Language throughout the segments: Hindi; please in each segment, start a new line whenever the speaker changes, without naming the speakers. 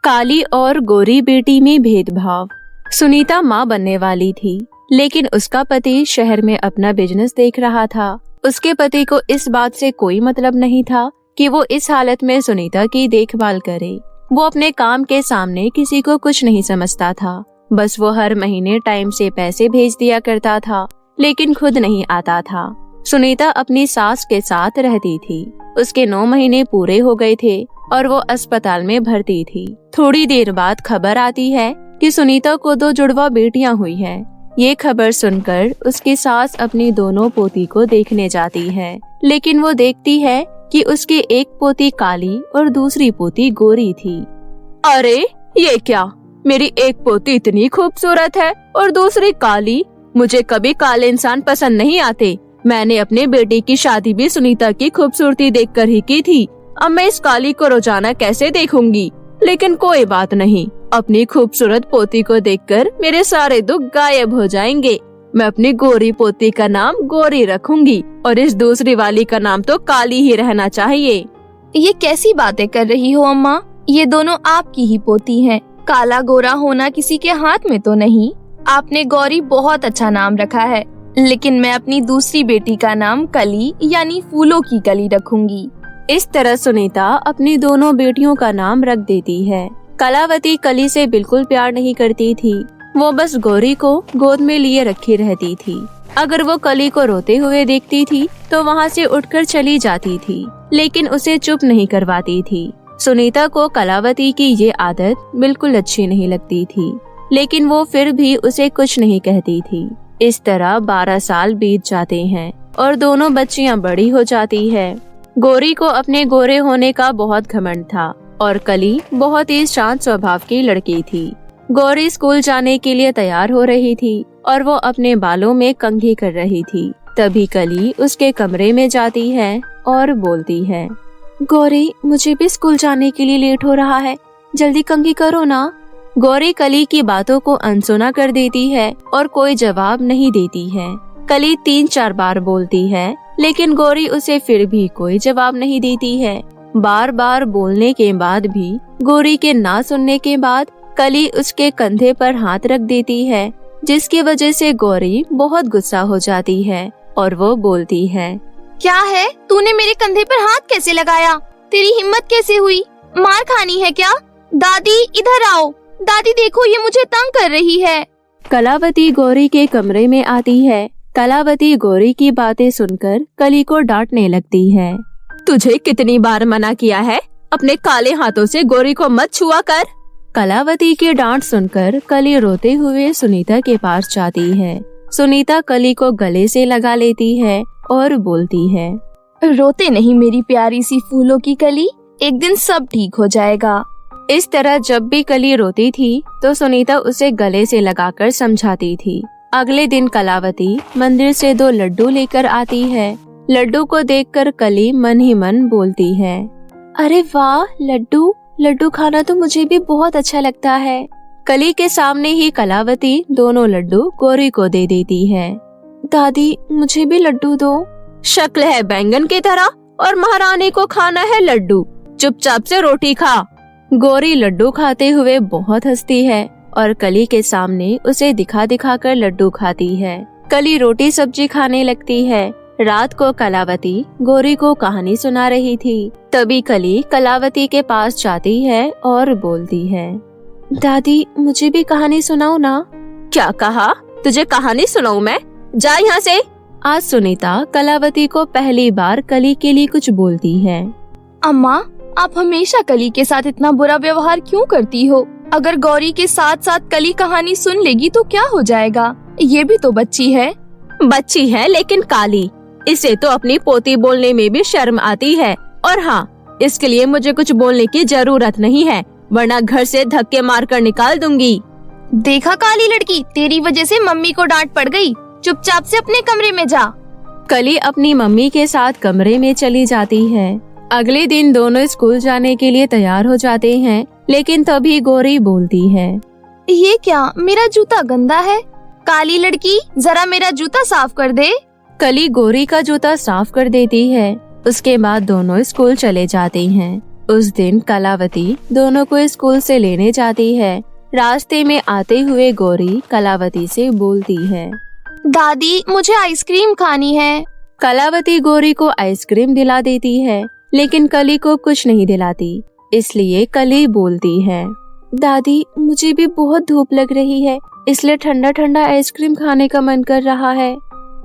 काली और गोरी बेटी में भेदभाव। सुनीता माँ बनने वाली थी, लेकिन उसका पति शहर में अपना बिजनेस देख रहा था। उसके पति को इस बात से कोई मतलब नहीं था कि वो इस हालत में सुनीता की देखभाल करे। वो अपने काम के सामने किसी को कुछ नहीं समझता था। बस वो हर महीने टाइम से पैसे भेज दिया करता था, लेकिन खुद नहीं आता था। सुनीता अपनी सास के साथ रहती थी। उसके 9 महीने पूरे हो गए थे और वो अस्पताल में भर्ती थी। थोड़ी देर बाद खबर आती है कि सुनीता को 2 जुड़वा बेटियां हुई है। ये खबर सुनकर उसकी सास अपनी दोनों पोती को देखने जाती है, लेकिन वो देखती है कि उसकी एक पोती काली और दूसरी पोती गोरी थी। अरे ये क्या, मेरी एक पोती इतनी खूबसूरत है और दूसरी काली। मुझे कभी काले इंसान पसंद नहीं आते। मैंने अपने बेटे की शादी भी सुनीता की खूबसूरती देखकर ही की थी। अब मैं इस काली को रोजाना कैसे देखूंगी? लेकिन कोई बात नहीं, अपनी खूबसूरत पोती को देखकर मेरे सारे दुख गायब हो जाएंगे। मैं अपनी गोरी पोती का नाम गोरी रखूंगी और इस दूसरी वाली का नाम तो काली ही रहना चाहिए।
ये कैसी बातें कर रही हो अम्मा? ये दोनों आपकी ही पोती हैं। काला गोरा होना किसी के हाथ में तो नहीं। आपने गौरी बहुत अच्छा नाम रखा है, लेकिन मैं अपनी दूसरी बेटी का नाम कली यानी फूलों की कली रखूंगी।
इस तरह सुनीता अपनी दोनों बेटियों का नाम रख देती है। कलावती कली से बिल्कुल प्यार नहीं करती थी। वो बस गौरी को गोद में लिए रखी रहती थी। अगर वो कली को रोते हुए देखती थी तो वहाँ से उठकर चली जाती थी, लेकिन उसे चुप नहीं करवाती थी। सुनीता को कलावती की ये आदत बिल्कुल अच्छी नहीं लगती थी, लेकिन वो फिर भी उसे कुछ नहीं कहती थी। इस तरह 12 साल बीत जाते हैं और दोनों बच्चियां बड़ी हो जाती है। गोरी को अपने गोरे होने का बहुत घमंड था और कली बहुत ही शांत स्वभाव की लड़की थी। गौरी स्कूल जाने के लिए तैयार हो रही थी और वो अपने बालों में कंघी कर रही थी। तभी कली उसके कमरे में जाती है और बोलती है, गौरी मुझे भी स्कूल जाने के लिए लेट हो रहा है, जल्दी कंघी करो ना। गौरी कली की बातों को अनसुना कर देती है और कोई जवाब नहीं देती है। कली 3-4 बार बोलती है, लेकिन गौरी उसे फिर भी कोई जवाब नहीं देती है। बार बार बोलने के बाद भी गौरी के ना सुनने के बाद कली उसके कंधे पर हाथ रख देती है, जिसकी वजह से गौरी बहुत गुस्सा हो जाती है और वो बोलती है,
क्या है, तूने मेरे कंधे पर हाथ कैसे लगाया? तेरी हिम्मत कैसे हुई? मार खानी है क्या? दादी इधर आओ, दादी देखो ये मुझे तंग कर रही है।
कलावती गौरी के कमरे में आती है। कलावती गौरी की बातें सुनकर कली को डांटने लगती है। तुझे कितनी बार मना किया है, अपने काले हाथों से गौरी को मत छुआ कर। कलावती की डांट सुनकर कली रोते हुए सुनीता के पास जाती है। सुनीता कली को गले से लगा लेती है और बोलती है,
रोते नहीं मेरी प्यारी सी फूलों की कली, एक दिन सब ठीक हो जाएगा।
इस तरह जब भी कली रोती थी तो सुनीता उसे गले से लगाकर समझाती थी। अगले दिन कलावती मंदिर से 2 लड्डू लेकर आती है। लड्डू को देखकर कली मन ही मन बोलती है, अरे वाह, लड्डू खाना तो मुझे भी बहुत अच्छा लगता है। कली के सामने ही कलावती दोनों लड्डू गौरी को दे देती है। दादी मुझे भी लड्डू दो। शक्ल है बैंगन की तरह और महारानी को खाना है लड्डू, चुपचाप से रोटी खा। गौरी लड्डू खाते हुए बहुत हंसती है और कली के सामने उसे दिखा दिखा कर लड्डू खाती है। कली रोटी सब्जी खाने लगती है। रात को कलावती गौरी को कहानी सुना रही थी। तभी कली कलावती के पास जाती है और बोलती है, दादी मुझे भी कहानी सुनाओ ना। क्या कहा? तुझे कहानी सुनाऊं मैं? जा यहाँ से। आज सुनीता कलावती को पहली बार कली के लिए कुछ बोलती है।
अम्मा, आप हमेशा कली के साथ इतना बुरा व्यवहार क्यों करती हो? अगर गौरी के साथ साथ कली कहानी सुन लेगी तो क्या हो जाएगा? ये भी तो बच्ची है।
बच्ची है लेकिन काली। इसे तो अपनी पोती बोलने में भी शर्म आती है। और हाँ, इसके लिए मुझे कुछ बोलने की जरूरत नहीं है, वरना घर से धक्के मारकर निकाल दूंगी।
देखा काली लड़की, तेरी वजह से मम्मी को डांट पड़ गई। चुपचाप से अपने कमरे में जा।
कली अपनी मम्मी के साथ कमरे में चली जाती है। अगले दिन दोनों स्कूल जाने के लिए तैयार हो जाते हैं, लेकिन तभी गौरी बोलती है,
ये क्या, मेरा जूता गंदा है। काली लड़की, जरा मेरा जूता साफ कर दे।
कली गौरी का जूता साफ कर देती है। उसके बाद दोनों स्कूल चले जाते हैं। उस दिन कलावती दोनों को स्कूल से लेने जाती है। रास्ते में आते हुए गौरी कलावती से बोलती है,
दादी मुझे आइसक्रीम खानी है।
कलावती गौरी को आइसक्रीम दिला देती है, लेकिन कली को कुछ नहीं दिलाती। इसलिए कली बोलती है, दादी मुझे भी बहुत धूप लग रही है, इसलिए ठंडा ठंडा आइसक्रीम खाने का मन कर रहा है।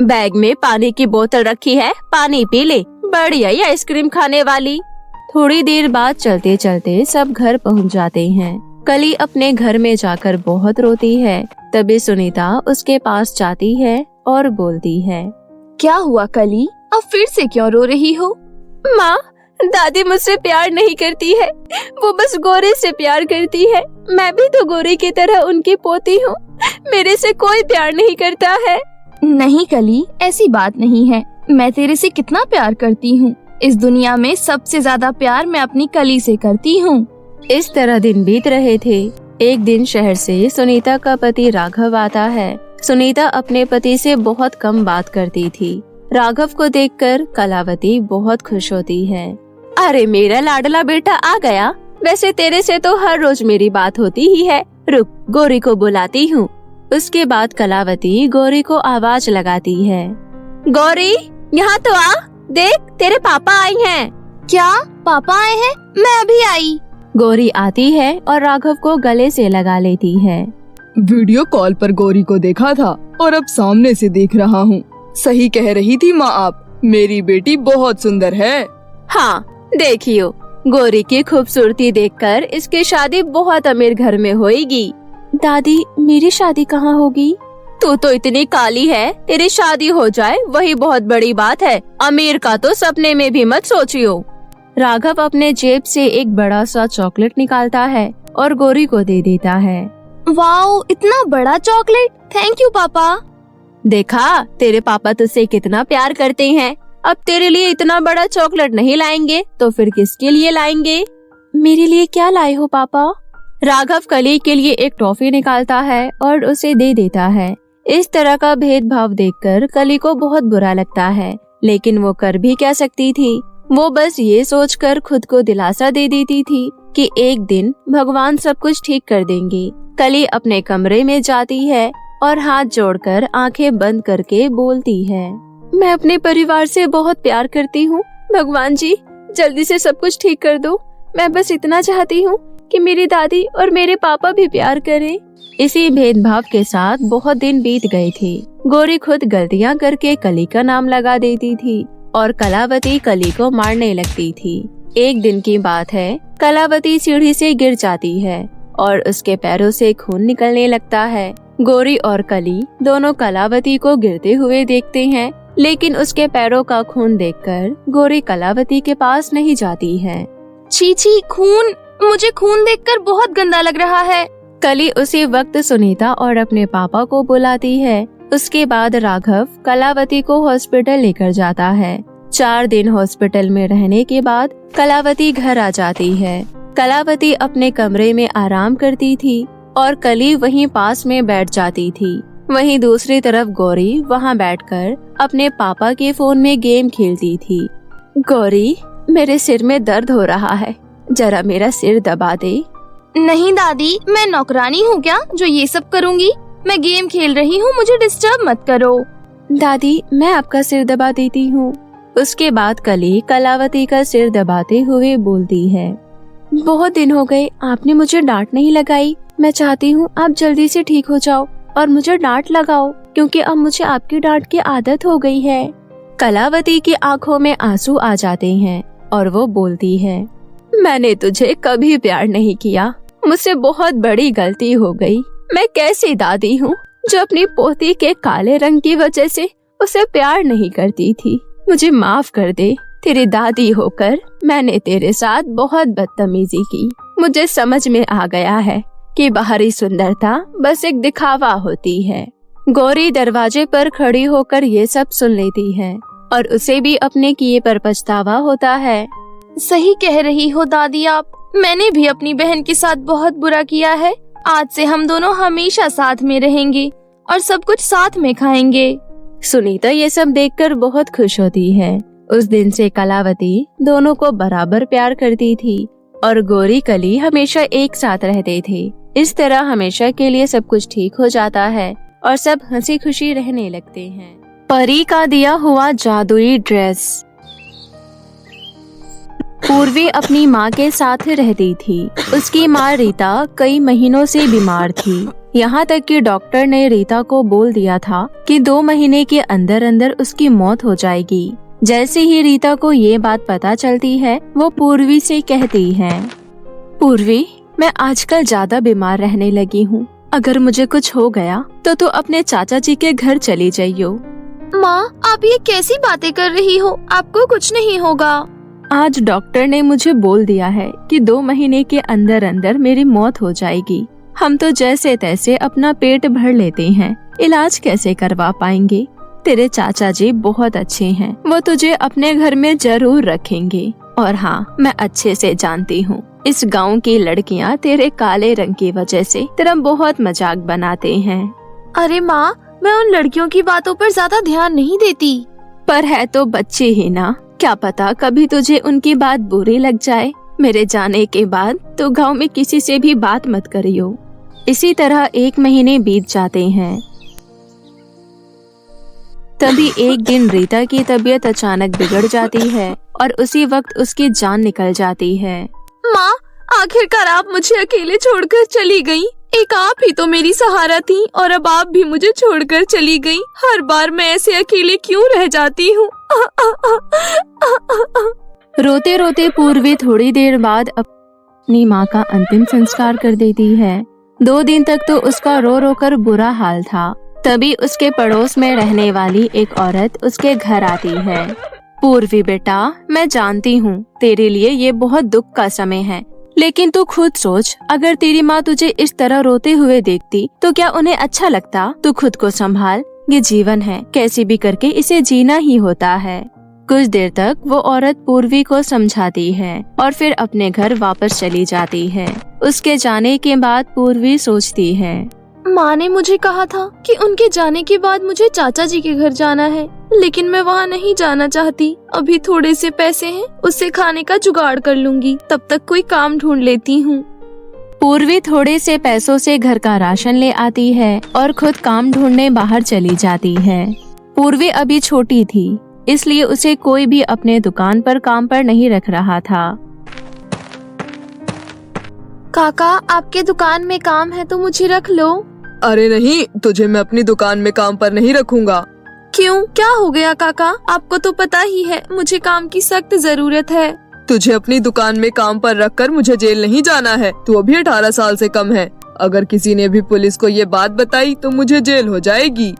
बैग में पानी की बोतल रखी है, पानी पी ले, बढ़िया ही आइसक्रीम खाने वाली। थोड़ी देर बाद चलते चलते सब घर पहुंच जाते हैं। कली अपने घर में जाकर बहुत रोती है। तभी सुनीता उसके पास जाती है और बोलती है,
क्या हुआ कली, अब फिर से क्यों रो रही हो?
माँ, दादी मुझसे प्यार नहीं करती है, वो बस गौरी से प्यार करती है। मैं भी तो गौरी की तरह उनकी पोती हूँ, मेरे से कोई प्यार नहीं करता है।
नहीं कली, ऐसी बात नहीं है। मैं तेरे से कितना प्यार करती हूँ। इस दुनिया में सबसे ज्यादा प्यार मैं अपनी कली से करती हूँ।
इस तरह दिन बीत रहे थे। एक दिन शहर से सुनीता का पति राघव आता है। सुनीता अपने पति से बहुत कम बात करती थी। राघव को देखकर कलावती बहुत खुश होती है। अरे मेरा लाडला बेटा आ गया। वैसे तेरे से तो हर रोज मेरी बात होती ही है। रुक, गौरी को बुलाती हूँ। उसके बाद कलावती गौरी को आवाज लगाती है, गौरी यहाँ तो आ, देख तेरे पापा आई हैं।
क्या पापा आए हैं? मैं अभी आई।
गौरी आती है और राघव को गले से लगा लेती है।
वीडियो कॉल पर गौरी को देखा था और अब सामने से देख रहा हूँ। सही कह रही थी माँ आप, मेरी बेटी बहुत सुंदर है।
हाँ देखियो, गौरी की खूबसूरती देखकर इसकी शादी बहुत अमीर घर में होएगी। दादी मेरी शादी कहाँ होगी? तू तो इतनी काली है, तेरी शादी हो जाए वही बहुत बड़ी बात है। अमीर का तो सपने में भी मत सोचियो। राघव अपने जेब से एक बड़ा सा चॉकलेट निकालता है और गौरी को दे देता है।
वाओ, इतना बड़ा चॉकलेट, थैंक यू पापा।
देखा तेरे पापा तुझसे कितना प्यार करते हैं। अब तेरे लिए इतना बड़ा चॉकलेट नहीं लाएंगे तो फिर किसके लिए लाएंगे? मेरे लिए क्या लाए हो पापा? राघव कली के लिए एक टॉफी निकालता है और उसे दे देता है। इस तरह का भेदभाव देखकर कली को बहुत बुरा लगता है, लेकिन वो कर भी क्या सकती थी। वो बस ये सोचकर खुद को दिलासा दे देती थी कि एक दिन भगवान सब कुछ ठीक कर देंगे। कली अपने कमरे में जाती है और हाथ जोड़कर आंखें बंद करके बोलती है, मैं अपने परिवार से बहुत प्यार करती हूँ। भगवान जी जल्दी से सब कुछ ठीक कर दो। मैं बस इतना चाहती हूँ कि मेरी दादी और मेरे पापा भी प्यार करें। इसी भेदभाव के साथ बहुत दिन बीत गए थे। गौरी खुद गलतियाँ करके कली का नाम लगा देती थी और कलावती कली को मारने लगती थी। एक दिन की बात है, कलावती सीढ़ी से गिर जाती है और उसके पैरों से खून निकलने लगता है। गौरी और कली दोनों कलावती को गिरते हुए देखते हैं, लेकिन उसके पैरों का खून देखकर गौरी कलावती के पास नहीं जाती है।
छी छी, खून, मुझे खून देखकर बहुत गंदा लग रहा है।
कली उसी वक्त सुनीता और अपने पापा को बुलाती है। उसके बाद राघव कलावती को हॉस्पिटल लेकर जाता है। 4 दिन हॉस्पिटल में रहने के बाद कलावती घर आ जाती है। कलावती अपने कमरे में आराम करती थी और कली वहीं पास में बैठ जाती थी। वहीं दूसरी तरफ गौरी वहां बैठकर अपने पापा के फोन में गेम खेलती थी। गौरी, मेरे सिर में दर्द हो रहा है, जरा मेरा सिर दबा दे।
नहीं दादी, मैं नौकरानी हूँ क्या जो ये सब करूँगी? मैं गेम खेल रही हूँ, मुझे डिस्टर्ब मत करो।
दादी मैं आपका सिर दबा देती हूँ। उसके बाद कली कलावती का सिर दबाते हुए बोलती है, बहुत दिन हो गए आपने मुझे डांट नहीं लगाई। मैं चाहती हूँ आप जल्दी से ठीक हो जाओ और मुझे डांट लगाओ, क्योंकि अब मुझे आपकी डांट की आदत हो गई है। कलावती की आंखों में आंसू आ जाते हैं और वो बोलती है, मैंने तुझे कभी प्यार नहीं किया, मुझसे बहुत बड़ी गलती हो गई। मैं कैसी दादी हूँ जो अपनी पोती के काले रंग की वजह से उसे प्यार नहीं करती थी। मुझे माफ कर दे। तेरी दादी होकर मैंने तेरे साथ बहुत बदतमीजी की। मुझे समझ में आ गया है कि बाहरी सुंदरता बस एक दिखावा होती है। गौरी दरवाजे पर खड़ी होकर ये सब सुन लेती है और उसे भी अपने किए पर पछतावा होता है।
सही कह रही हो दादी आप, मैंने भी अपनी बहन के साथ बहुत बुरा किया है। आज से हम दोनों हमेशा साथ में रहेंगे और सब कुछ साथ में खाएंगे।
सुनीता ये सब देखकर बहुत खुश होती है। उस दिन से कलावती दोनों को बराबर प्यार करती थी और गौरी कली हमेशा एक साथ रहते थे। इस तरह हमेशा के लिए सब कुछ ठीक हो जाता है और सब हंसी खुशी रहने लगते हैं। परी का दिया हुआ जादुई ड्रेस। पूर्वी अपनी माँ के साथ रहती थी। उसकी माँ रीता कई महीनों से बीमार थी, यहाँ तक कि डॉक्टर ने रीता को बोल दिया था कि 2 महीने के अंदर अंदर उसकी मौत हो जाएगी। जैसे ही रीता को ये बात पता चलती है, वो पूर्वी से कहती है, पूर्वी, मैं आजकल ज्यादा बीमार रहने लगी हूँ। अगर मुझे कुछ हो गया तो तू अपने चाचा जी के घर चली जाइयो।
माँ, आप ये कैसी बातें कर रही हो? आपको कुछ नहीं होगा।
आज डॉक्टर ने मुझे बोल दिया है कि 2 महीने के अंदर अंदर मेरी मौत हो जाएगी। हम तो जैसे तैसे अपना पेट भर लेते हैं, इलाज कैसे करवा पाएंगे? तेरे चाचा जी बहुत अच्छे हैं, वो तुझे अपने घर में जरूर रखेंगे। और हाँ, मैं अच्छे से जानती हूँ, इस गांव की लड़कियाँ तेरे काले रंग की वजह से तेरा बहुत मजाक बनाते हैं।
अरे माँ, मैं उन लड़कियों की बातों पर ज्यादा ध्यान नहीं देती।
पर है तो बच्चे ही ना, क्या पता कभी तुझे उनकी बात बुरी लग जाए। मेरे जाने के बाद तो गांव में किसी से भी बात मत करियो। इसी तरह 1 महीने बीत जाते हैं। तभी एक दिन रीता की तबीयत अचानक बिगड़ जाती है और उसी वक्त उसकी जान निकल जाती है।
माँ, आखिरकार आप मुझे अकेले छोड़कर चली गयी। एक आप ही तो मेरी सहारा थी और अब आप भी मुझे छोड़कर चली गयी। हर बार मैं ऐसे अकेले क्यों रह जाती हूँ?
रोते रोते पूर्वी थोड़ी देर बाद अपनी माँ का अंतिम संस्कार कर देती है। 2 दिन तक तो उसका रो रो कर बुरा हाल था। तभी उसके पड़ोस में रहने वाली एक औरत उसके घर आती है। पूर्वी बेटा, मैं जानती हूँ तेरे लिए ये बहुत दुख का समय है, लेकिन तू खुद सोच, अगर तेरी माँ तुझे इस तरह रोते हुए देखती तो क्या उन्हें अच्छा लगता? तू खुद को संभाल, ये जीवन है, कैसे भी करके इसे जीना ही होता है। कुछ देर तक वो औरत पूर्वी को समझाती है और फिर अपने घर वापस चली जाती है। उसके जाने के बाद पूर्वी सोचती है,
माँ ने मुझे कहा था कि उनके जाने के बाद मुझे चाचा जी के घर जाना है, लेकिन मैं वहाँ नहीं जाना चाहती। अभी थोड़े से पैसे हैं, उससे खाने का जुगाड़ कर लूंगी, तब तक कोई काम ढूंढ लेती हूँ।
पूर्वी थोड़े से पैसों से घर का राशन ले आती है और खुद काम ढूंढने बाहर चली जाती है। पूर्वी अभी छोटी थी, इसलिए उसे कोई भी अपने दुकान पर काम पर नहीं रख रहा था।
काका, आपके दुकान में काम है तो मुझे रख लो।
अरे नहीं, तुझे मैं अपनी दुकान में काम पर नहीं रखूंगा।
क्यों, क्या हो गया काका? आपको तो पता ही है मुझे काम की सख्त जरूरत है।
तुझे अपनी दुकान में काम पर रखकर मुझे जेल नहीं जाना है। तू अभी 18 साल से कम है। अगर किसी ने भी पुलिस को ये बात बताई तो मुझे जेल हो जाएगी।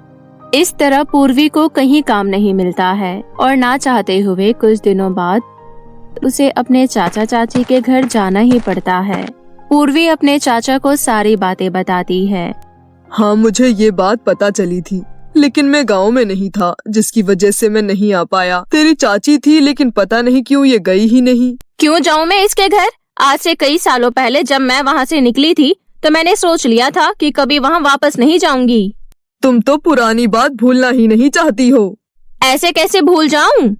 इस तरह पूर्वी को कहीं काम नहीं मिलता है और ना चाहते हुए कुछ दिनों बाद उसे अपने चाचा चाची के घर जाना ही पड़ता है। पूर्वी अपने चाचा को सारी बातें बताती है।
हाँ, मुझे ये बात पता चली थी, लेकिन मैं गांव में नहीं था, जिसकी वजह से मैं नहीं आ पाया। तेरी चाची थी, लेकिन पता नहीं क्यों ये गई ही नहीं।
क्यों जाऊँ मैं इसके घर? आज से कई सालों पहले जब मैं वहाँ से निकली थी तो मैंने सोच लिया था कि कभी वहाँ वापस नहीं जाऊंगी।
तुम तो पुरानी बात भूलना ही नहीं चाहती हो।
ऐसे कैसे भूल जाऊं?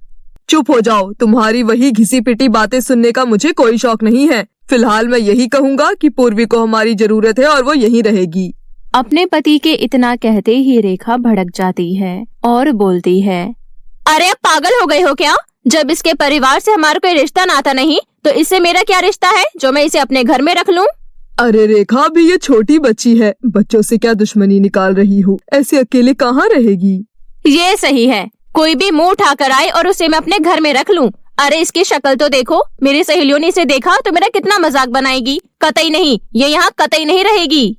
चुप हो जाओ, तुम्हारी वही घिसी पिटी बातें सुनने का मुझे कोई शौक नहीं है। फिलहाल मैं यही कहूँगा कि पूर्वी को हमारी जरूरत है और वो यहीं रहेगी।
अपने पति के इतना कहते ही रेखा भड़क जाती है और बोलती है, अरे अब पागल हो गए हो क्या? जब इसके परिवार से हमारा कोई रिश्ता नाता नहीं तो इससे मेरा क्या रिश्ता है जो मैं इसे अपने घर में रख लूं?
अरे रेखा, अभी ये छोटी बच्ची है, बच्चों से क्या दुश्मनी निकाल रही हो? ऐसे अकेले कहाँ रहेगी?
ये सही है, कोई भी मुंह उठाकर आए और उसे मैं अपने घर में रख लूं। अरे इसकी शक्ल तो देखो, मेरी सहेलियों ने इसे देखा तो मेरा कितना मजाक बनाएगी। कतई नहीं, ये यहाँ कतई नहीं रहेगी।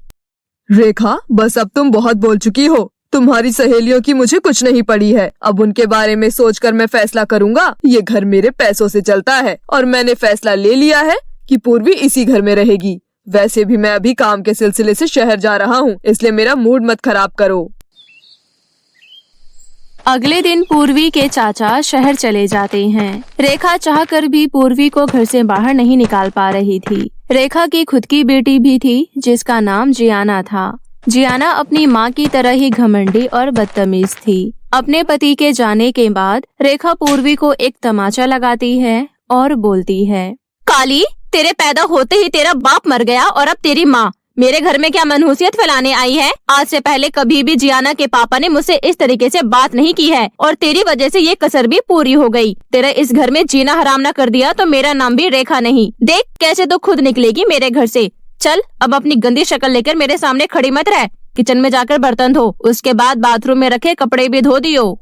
रेखा, बस अब तुम बहुत बोल चुकी हो। तुम्हारी सहेलियों की मुझे कुछ नहीं पड़ी है। अब उनके बारे में सोचकर मैं फैसला करूंगा। ये घर मेरे पैसों से चलता है और मैंने फैसला ले लिया है कि पूर्वी इसी घर में रहेगी। वैसे भी मैं अभी काम के सिलसिले से शहर जा रहा हूँ, इसलिए मेरा मूड मत खराब करो।
अगले दिन पूर्वी के चाचा शहर चले जाते हैं। रेखा चाहकर भी पूर्वी को घर से बाहर नहीं निकाल पा रही थी। रेखा की खुद की बेटी भी थी जिसका नाम जियाना था। जियाना अपनी माँ की तरह ही घमंडी और बदतमीज थी। अपने पति के जाने के बाद रेखा पूर्वी को एक तमाचा लगाती है और बोलती है, काली, तेरे पैदा होते ही तेरा बाप मर गया और अब तेरी माँ मेरे घर में क्या मनहूसियत फैलाने आई है। आज से पहले कभी भी जियाना के पापा ने मुझसे इस तरीके से बात नहीं की है और तेरी वजह से ये कसर भी पूरी हो गई। तेरा इस घर में जीना हराम न कर दिया तो मेरा नाम भी रेखा नहीं। देख कैसे तो खुद निकलेगी मेरे घर से। चल अब अपनी गंदी शक्ल लेकर मेरे सामने खड़ी मत रह। किचन में जाकर बर्तन धो, उसके बाद बाथरूम में रखे कपड़े भी धो दियो।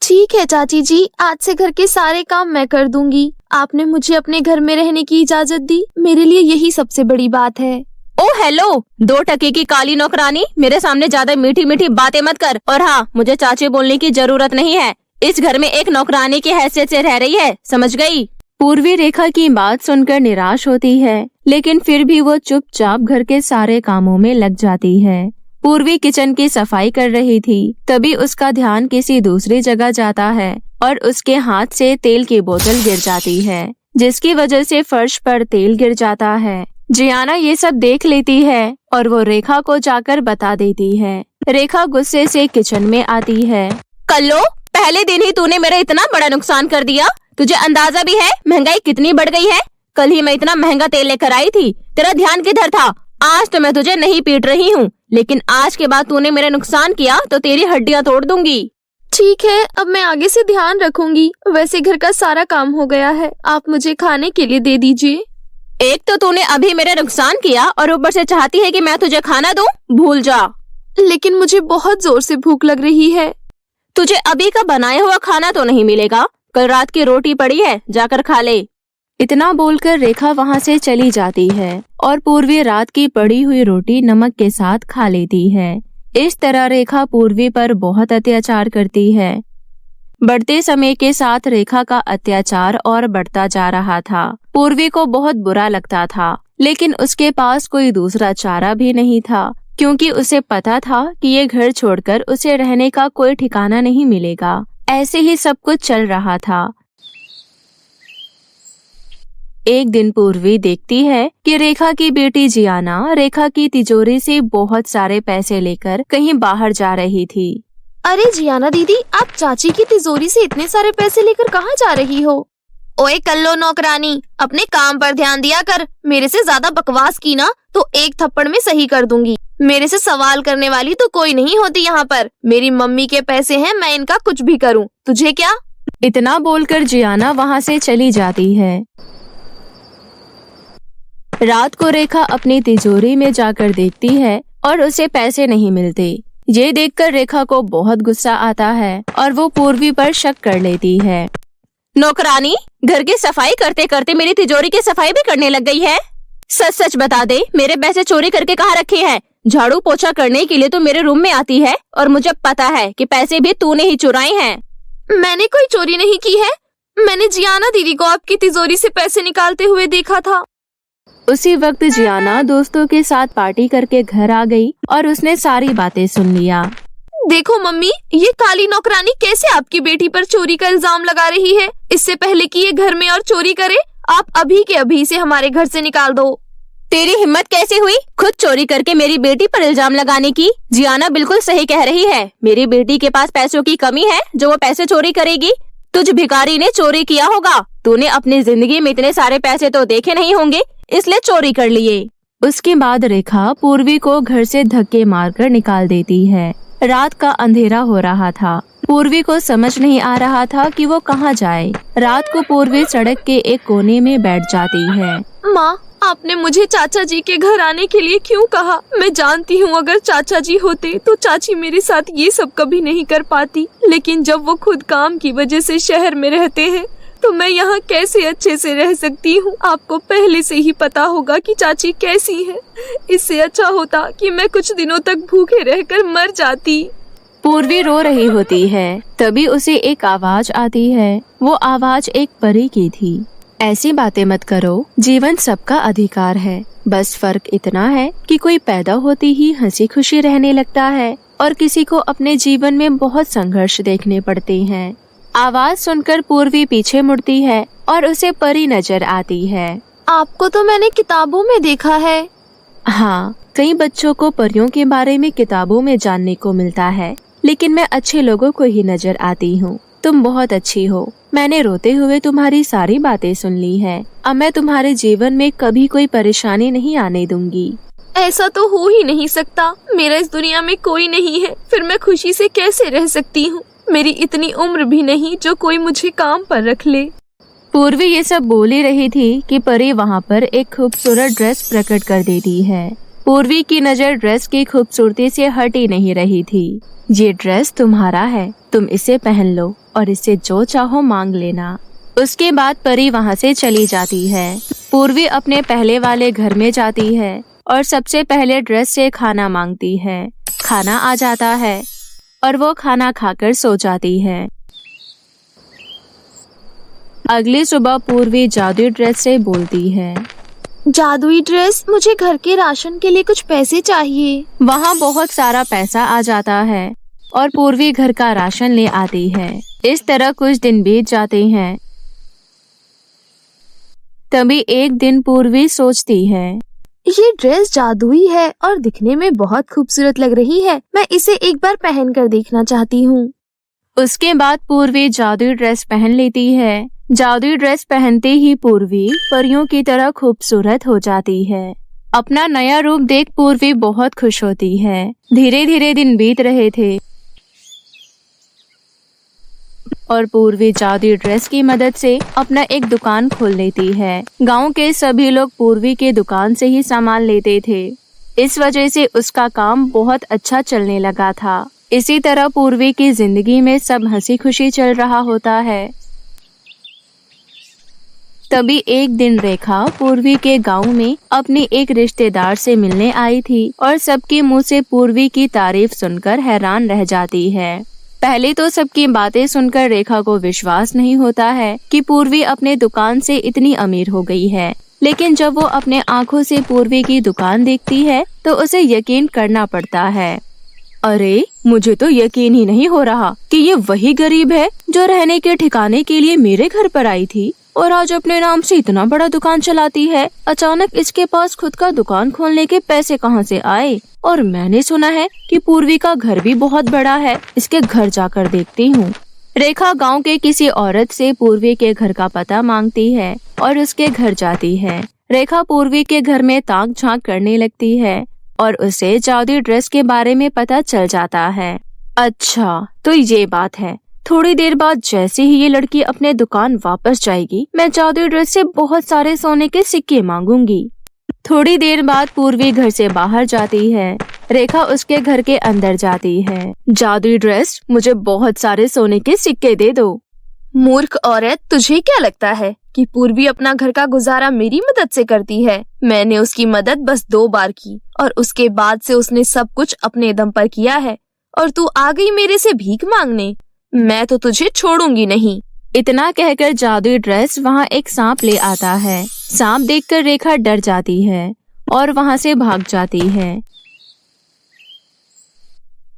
ठीक है चाची जी, आज से घर के सारे काम मैं कर दूंगी। आपने मुझे अपने घर में रहने की इजाजत दी, मेरे लिए यही सबसे बड़ी बात है।
ओ हेलो, 2 टके की काली नौकरानी, मेरे सामने ज्यादा मीठी मीठी बातें मत कर। और हाँ, मुझे चाची बोलने की जरूरत नहीं है। इस घर में एक नौकरानी की हैसियत से रह रही है, समझ गई। पूर्वी रेखा की बात सुनकर निराश होती है, लेकिन फिर भी वो चुपचाप घर के सारे कामों में लग जाती है। पूर्वी किचन की सफाई कर रही थी, तभी उसका ध्यान किसी दूसरी जगह जाता है और उसके हाथ से तेल की बोतल गिर जाती है, जिसकी वजह से फर्श पर तेल गिर जाता है। जियाना ये सब देख लेती है और वो रेखा को जाकर बता देती है। रेखा गुस्से से किचन में आती है। कल्लो, पहले दिन ही तूने मेरा इतना बड़ा नुकसान कर दिया। तुझे अंदाजा भी है महंगाई कितनी बढ़ गई है। कल ही मैं इतना महंगा तेल लेकर आई थी, तेरा ध्यान किधर था। आज तो मैं तुझे नहीं पीट रही हूँ, लेकिन आज के बाद तूने मेरा नुकसान किया तो तेरी हड्डियाँ तोड़ दूंगी।
ठीक है, अब मैं आगे से ध्यान रखूंगी। वैसे घर का सारा काम हो गया है, आप मुझे खाने के लिए दे दीजिए।
एक तो तूने अभी मेरा नुकसान किया और ऊपर से चाहती है कि मैं तुझे खाना दूं? भूल जा।
लेकिन मुझे बहुत जोर से भूख लग रही है।
तुझे अभी का बनाया हुआ खाना तो नहीं मिलेगा, कल रात की रोटी पड़ी है, जाकर खा ले। इतना बोलकर रेखा वहाँ से चली जाती है और पूर्वी रात की पड़ी हुई रोटी नमक के साथ खा लेती है। इस तरह रेखा पूर्वी पर बहुत अत्याचार करती है। बढ़ते समय के साथ रेखा का अत्याचार और बढ़ता जा रहा था। पूर्वी को बहुत बुरा लगता था, लेकिन उसके पास कोई दूसरा चारा भी नहीं था, क्योंकि उसे पता था कि ये घर छोड़कर उसे रहने का कोई ठिकाना नहीं मिलेगा। ऐसे ही सब कुछ चल रहा था। एक दिन पूर्वी देखती है कि रेखा की बेटी जियाना रेखा की तिजोरी से बहुत सारे पैसे लेकर कहीं बाहर जा रही थी।
अरे जियाना दीदी, आप चाची की तिजोरी से इतने सारे पैसे लेकर कहाँ जा रही हो? ओए कल्लो नौकरानी, अपने काम पर ध्यान दिया कर। मेरे से ज्यादा बकवास की ना तो एक थप्पड़ में सही कर दूंगी। मेरे से सवाल करने वाली तो कोई नहीं होती यहाँ पर। मेरी मम्मी के पैसे हैं, मैं इनका कुछ भी करूँ, तुझे क्या?
इतना बोलकर जियाना वहाँ से चली जाती है। रात को रेखा अपनी तिजोरी में जाकर देखती है और उसे पैसे नहीं मिलते। ये देखकर रेखा को बहुत गुस्सा आता है और वो पूर्वी पर शक कर लेती है। नौकरानी, घर की सफाई करते करते मेरी तिजोरी की सफाई भी करने लग गई है। सच सच बता दे, मेरे पैसे चोरी करके कहाँ रखे हैं? झाड़ू पोछा करने के लिए तो मेरे रूम में आती है और मुझे पता है कि पैसे भी तूने ही चुराए हैं।
मैंने कोई चोरी नहीं की है। मैंने जियाना दीदी को आपकी तिजोरी से पैसे निकालते हुए देखा था।
उसी वक्त जियाना दोस्तों के साथ पार्टी करके घर आ गई और उसने सारी बातें सुन लिया।
देखो मम्मी, ये काली नौकरानी कैसे आपकी बेटी पर चोरी का इल्जाम लगा रही है। इससे पहले कि ये घर में और चोरी करे, आप अभी के अभी इसे हमारे घर से निकाल दो।
तेरी हिम्मत कैसे हुई खुद चोरी करके मेरी बेटी पर इल्जाम लगाने की? जियाना बिल्कुल सही कह रही है। मेरी बेटी के पास पैसों की कमी है जो वो पैसे चोरी करेगी। तुझ भिखारी ने चोरी किया होगा। तूने अपनी जिंदगी में इतने सारे पैसे तो देखे नहीं होंगे, इसलिए चोरी कर लिए। उसके बाद रेखा पूर्वी को घर से धक्के मारकर निकाल देती है। रात का अंधेरा हो रहा था। पूर्वी को समझ नहीं आ रहा था कि वो कहाँ जाए। रात को पूर्वी सड़क के एक कोने में बैठ जाती है।
माँ, आपने मुझे चाचा जी के घर आने के लिए क्यों कहा? मैं जानती हूँ अगर चाचा जी होते तो चाची मेरे साथ ये सब कभी नहीं कर पाती, लेकिन जब वो खुद काम की वजह से शहर में रहते हैं तो मैं यहाँ कैसे अच्छे से रह सकती हूँ? आपको पहले से ही पता होगा कि चाची कैसी है। इससे अच्छा होता कि मैं कुछ दिनों तक भूखे रहकर मर जाती।
पूर्वी रो रही होती है, तभी उसे एक आवाज आती है। वो आवाज एक परी की थी। ऐसी बातें मत करो, जीवन सबका अधिकार है। बस फर्क इतना है कि कोई पैदा होते ही हंसी खुशी रहने लगता है और किसी को अपने जीवन में बहुत संघर्ष देखने पड़ते हैं। आवाज सुनकर पूर्वी पीछे मुड़ती है और उसे परी नजर आती है।
आपको तो मैंने किताबों में देखा है।
हाँ, कई बच्चों को परियों के बारे में किताबों में जानने को मिलता है, लेकिन मैं अच्छे लोगों को ही नजर आती हूँ। तुम बहुत अच्छी हो। मैंने रोते हुए तुम्हारी सारी बातें सुन ली है। अब मैं तुम्हारे जीवन में कभी कोई परेशानी नहीं आने दूंगी।
ऐसा तो हो ही नहीं सकता। मेरा इस दुनिया में कोई नहीं है, फिर मैं खुशी से कैसे रह सकती हूँ? मेरी इतनी उम्र भी नहीं जो कोई मुझे काम पर रख ले।
पूर्वी ये सब बोल ही रही थी कि परी वहाँ पर एक खूबसूरत ड्रेस प्रकट कर देती है। पूर्वी की नजर ड्रेस की खूबसूरती से हट ही नहीं रही थी। ये ड्रेस तुम्हारा है, तुम इसे पहन लो और इससे जो चाहो मांग लेना। उसके बाद परी वहाँ से चली जाती है। पूर्वी अपने पहले वाले घर में जाती है और सबसे पहले ड्रेस से खाना मांगती है। खाना आ जाता है और वो खाना खाकर सो जाती है। अगली सुबह पूर्वी जादुई ड्रेस से बोलती है,
जादुई ड्रेस, मुझे घर के राशन के लिए कुछ पैसे चाहिए।
वहाँ बहुत सारा पैसा आ जाता है और पूर्वी घर का राशन ले आती है। इस तरह कुछ दिन बीत जाते हैं। तभी एक दिन पूर्वी सोचती है,
ये ड्रेस जादुई है और दिखने में बहुत खूबसूरत लग रही है। मैं इसे एक बार पहन कर देखना चाहती हूँ।
उसके बाद पूर्वी जादुई ड्रेस पहन लेती है। जादुई ड्रेस पहनते ही पूर्वी परियों की तरह खूबसूरत हो जाती है। अपना नया रूप देख पूर्वी बहुत खुश होती है। धीरे धीरे दिन बीत रहे थे और पूर्वी जादुई ड्रेस की मदद से अपना एक दुकान खोल लेती है। गांव के सभी लोग पूर्वी के दुकान से ही सामान लेते थे। इस वजह से उसका काम बहुत अच्छा चलने लगा था। इसी तरह पूर्वी की जिंदगी में सब हंसी खुशी चल रहा होता है। तभी एक दिन रेखा पूर्वी के गांव में अपनी एक रिश्तेदार से मिलने आई थी और सबके मुंह से पूर्वी की तारीफ सुनकर हैरान रह जाती है। पहले तो सबकी बातें सुनकर रेखा को विश्वास नहीं होता है कि पूर्वी अपने दुकान से इतनी अमीर हो गई है, लेकिन जब वो अपने आंखों से पूर्वी की दुकान देखती है तो उसे यकीन करना पड़ता है। अरे, मुझे तो यकीन ही नहीं हो रहा कि ये वही गरीब है जो रहने के ठिकाने के लिए मेरे घर पर आई थी और आज अपने नाम से इतना बड़ा दुकान चलाती है। अचानक इसके पास खुद का दुकान खोलने के पैसे कहाँ से आए? और मैंने सुना है कि पूर्वी का घर भी बहुत बड़ा है। इसके घर जाकर देखती हूँ। रेखा गांव के किसी औरत से पूर्वी के घर का पता मांगती है और उसके घर जाती है। रेखा पूर्वी के घर में ताक झांक करने लगती है और उसे जादुई ड्रेस के बारे में पता चल जाता है। अच्छा, तो ये बात है। थोड़ी देर बाद जैसे ही ये लड़की अपने दुकान वापस जाएगी, मैं जादुई ड्रेस से बहुत सारे सोने के सिक्के मांगूंगी। थोड़ी देर बाद पूर्वी घर से बाहर जाती है। रेखा उसके घर के अंदर जाती है। जादुई ड्रेस, मुझे बहुत सारे सोने के सिक्के दे दो।
मूर्ख औरत, तुझे क्या लगता है कि पूर्वी अपना घर का गुजारा मेरी मदद से करती है? मैंने उसकी मदद बस 2 बार की और उसके बाद से उसने सब कुछ अपने दम पर किया है और तू आ गई मेरे से भीख मांगने। मैं तो तुझे छोड़ूंगी नहीं।
इतना कहकर जादुई ड्रेस वहाँ एक सांप ले आता है। सांप देखकर रेखा डर जाती है और वहाँ से भाग जाती है।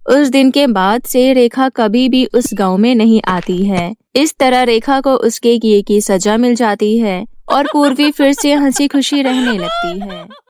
उस दिन के बाद से रेखा कभी भी उस गांव में नहीं आती है। इस तरह रेखा को उसके किए की सजा मिल जाती है और पूर्वी फिर से हंसी खुशी रहने लगती है।